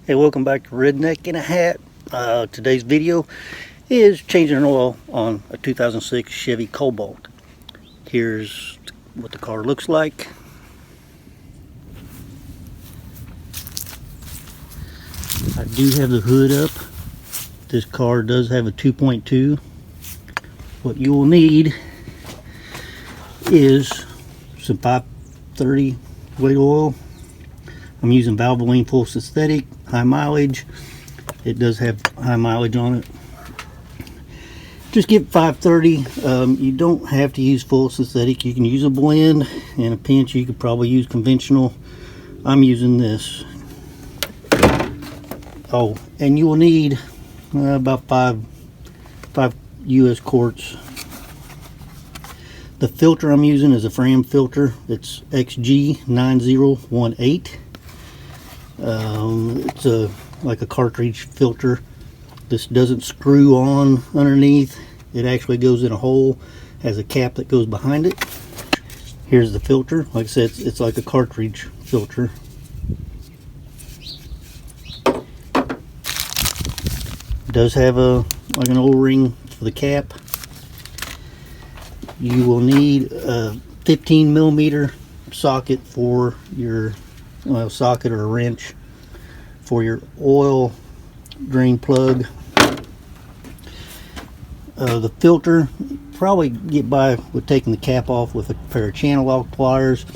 Hey, welcome back to Redneck in a Hat. Today's video is changing an oil on a 2006 Chevy Cobalt. Here's what the car looks like. I do have the hood up. This car does have a 2.2. What you will need is some 530 weight oil. I'm using Valvoline Full Synthetic, high mileage. It does have high mileage on it. Just get 530. You don't have to use full synthetic. You can use a blend. In a pinch, you could probably use conventional. I'm using this. Oh, and you will need about five US quarts. The filter I'm using is a Fram filter. It's XG9018. It's like a cartridge filter. This doesn't screw on underneath. It actually goes in a hole, has a cap that goes behind it. Here's the filter. Like I said, it's like a cartridge filter. It does have like an O-ring for the cap. You will need a 15 millimeter socket for your socket or a wrench for your oil drain plug. The filter, probably get by with taking the cap off with a pair of channel lock pliers.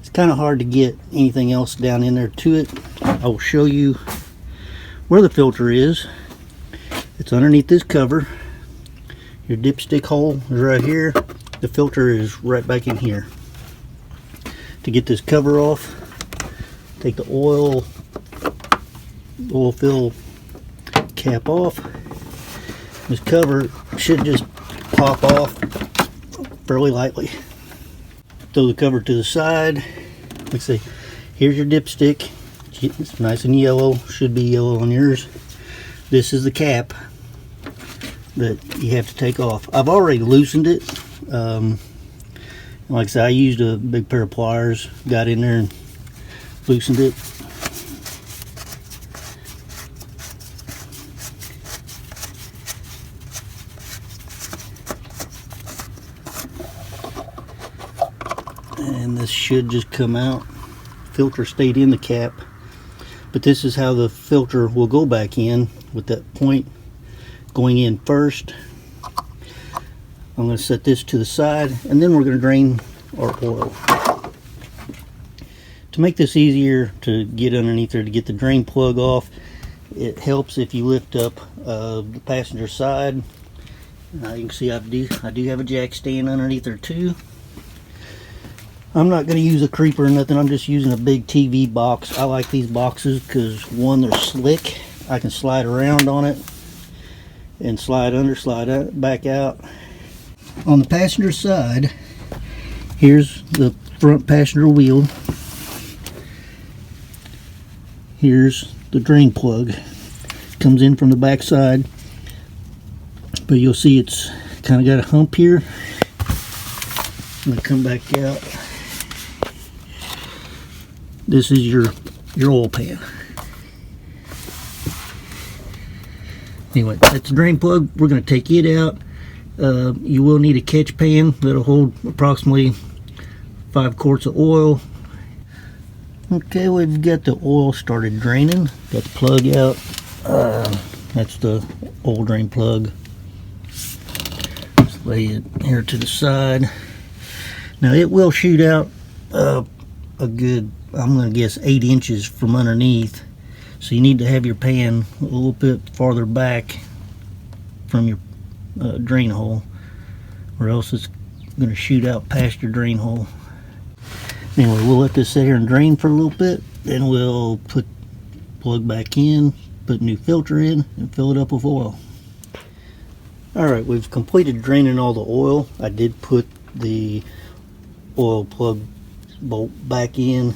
It's kind of hard to get anything else down in there to it. I will show you where the filter is. It's underneath this cover. Your dipstick hole is right here. The filter is right back in here. To get this cover off, take the oil fill cap off. This cover should just pop off fairly lightly. Throw the cover to the side. Let's see. Here's your dipstick. It's nice and yellow. Should be yellow on yours. This is the cap that you have to take off. I've already loosened it. Like I said, I used a big pair of pliers, got in there and loosened it. And this should just come out. Filter stayed in the cap, but this is how the filter will go back in, with that point going in first. I'm going to set this to the side, and then we're going to drain our oil. To make this easier to get underneath there, to get the drain plug off, it helps if you lift up the passenger side. You can see I do have a jack stand underneath there too. I'm not going to use a creeper or nothing. I'm just using a big TV box. I like these boxes because, one, they're slick. I can slide around on it and slide under, slide out, back out. On the passenger side, here's the front passenger wheel. Here's the drain plug. Comes in from the back side, but you'll see it's kind of got a hump here. I'm going to come back out. This is your oil pan. Anyway, that's the drain plug. We're going to take it out. You will need a catch pan that'll hold approximately 5 quarts of oil. Okay, we've got the oil started draining. Got the plug out. That's the oil drain plug. Just lay it here to the side. Now it will shoot out a good, I'm going to guess, 8 inches from underneath. So you need to have your pan a little bit farther back from your drain hole, or else it's going to shoot out past your drain hole. Anyway, we'll let this sit here and drain for a little bit, then we'll put plug back in, put new filter in, and fill it up with oil. Alright, we've completed draining all the oil. I did put the oil plug bolt back in.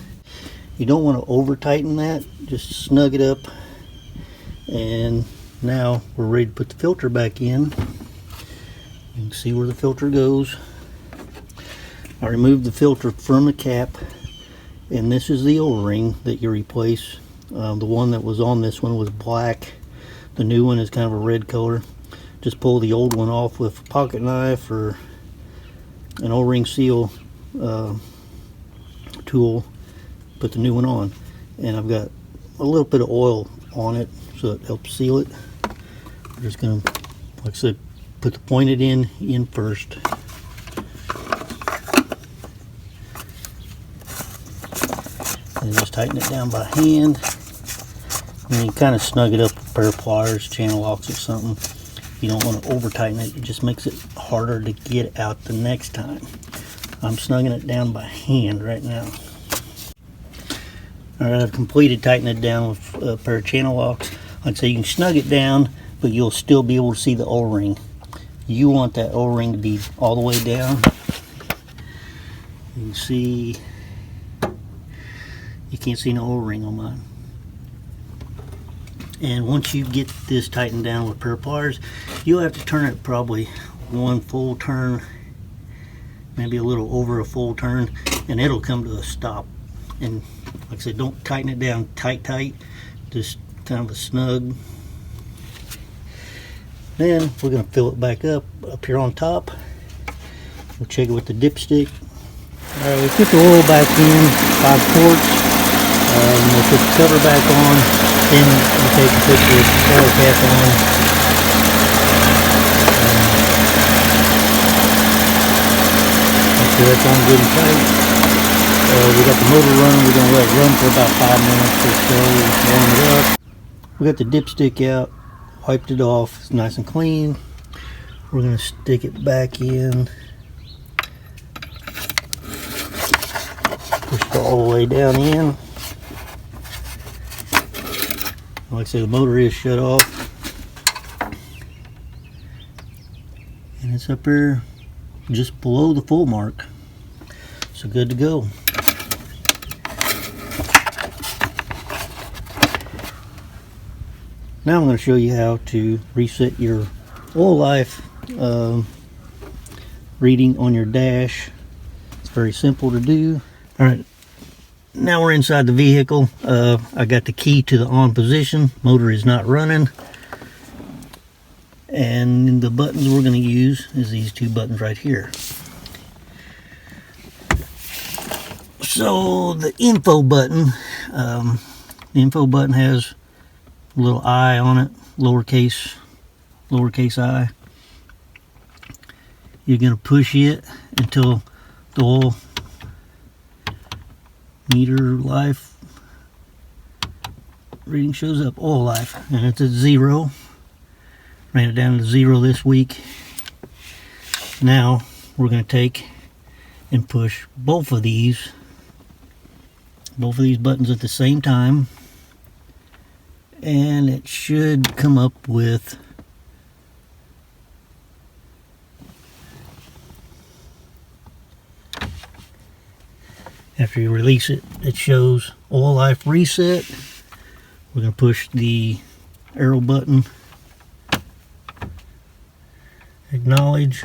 You don't want to over tighten that, just snug it up. And now we're ready to put the filter back in. You can see where the filter goes. I removed the filter from the cap, and this is the O-ring that you replace The one that was on this one was black. The new one is kind of a red color. Just pull the old one off with a pocket knife or an O-ring seal tool. Put the new one on, and I've got a little bit of oil on it so it helps seal it. I'm just gonna, like I said, put the pointed end in first. And just tighten it down by hand. And you kind of snug it up with a pair of pliers, channel locks or something. You don't want to over tighten it. It just makes it harder to get out the next time. I'm snugging it down by hand right now. Alright, I've completed tightening it down with a pair of channel locks. Like I say, you can snug it down, but you'll still be able to see the O-ring. You want that O-ring to be all the way down. You can see, you can't see no O-ring on mine. And once you get this tightened down with a pair of pliers, you'll have to turn it probably one full turn, maybe a little over a full turn, and it'll come to a stop. And like I said, don't tighten it down tight, just kind of a snug. Then we're going to fill it back up here on top. We'll check it with the dipstick. Alright, we put the oil back in, 5 quarts. We'll put the cover back on. Then we'll take and put the oil cap on. Make sure that's on good and tight. We got the motor running. We're going to let it run for about 5 minutes or so. Warm it up. We got the dipstick out. Wiped it off. It's nice and clean. We're going to stick it back in. Push it all the way down in. Like I said, the motor is shut off. And it's up here just below the full mark. So good to go. Now I'm going to show you how to reset your oil life reading on your dash. It's very simple to do. Alright, now we're inside the vehicle. I got the key to the on position. Motor is not running. And the buttons we're going to use is these 2 buttons right here. So the info button, has a little I on it, lowercase I. You're going to push it until the oil meter life reading shows up, oil life, and it's at 0. Ran it down to 0 this week. Now we're going to take and push both of these buttons at the same time, and it should come up with after you release it, it shows oil life reset. We're going to push the arrow button, acknowledge.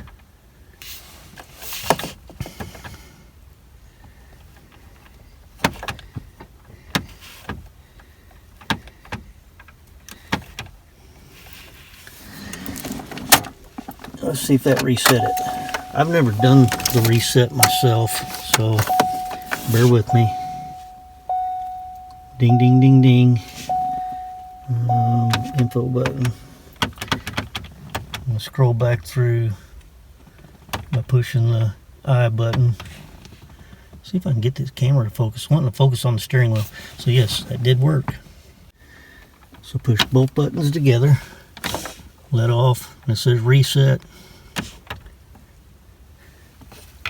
Let's see if that reset it. I've never done the reset myself, so bear with me. Ding, ding, ding, ding. Info button. I'm going to scroll back through by pushing the I button. See if I can get this camera to focus. I want to focus on the steering wheel. So yes, that did work. So push both buttons together. Let off. And it says reset.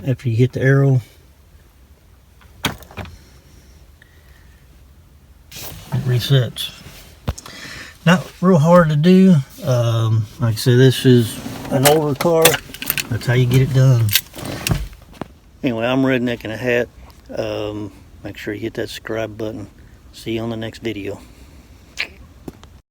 After you hit the arrow, it resets. Not real hard to do. Like I said, this is an older car. That's how you get it done. Anyway, I'm Redneck in a Hat. Make sure you hit that subscribe button. See you on the next video.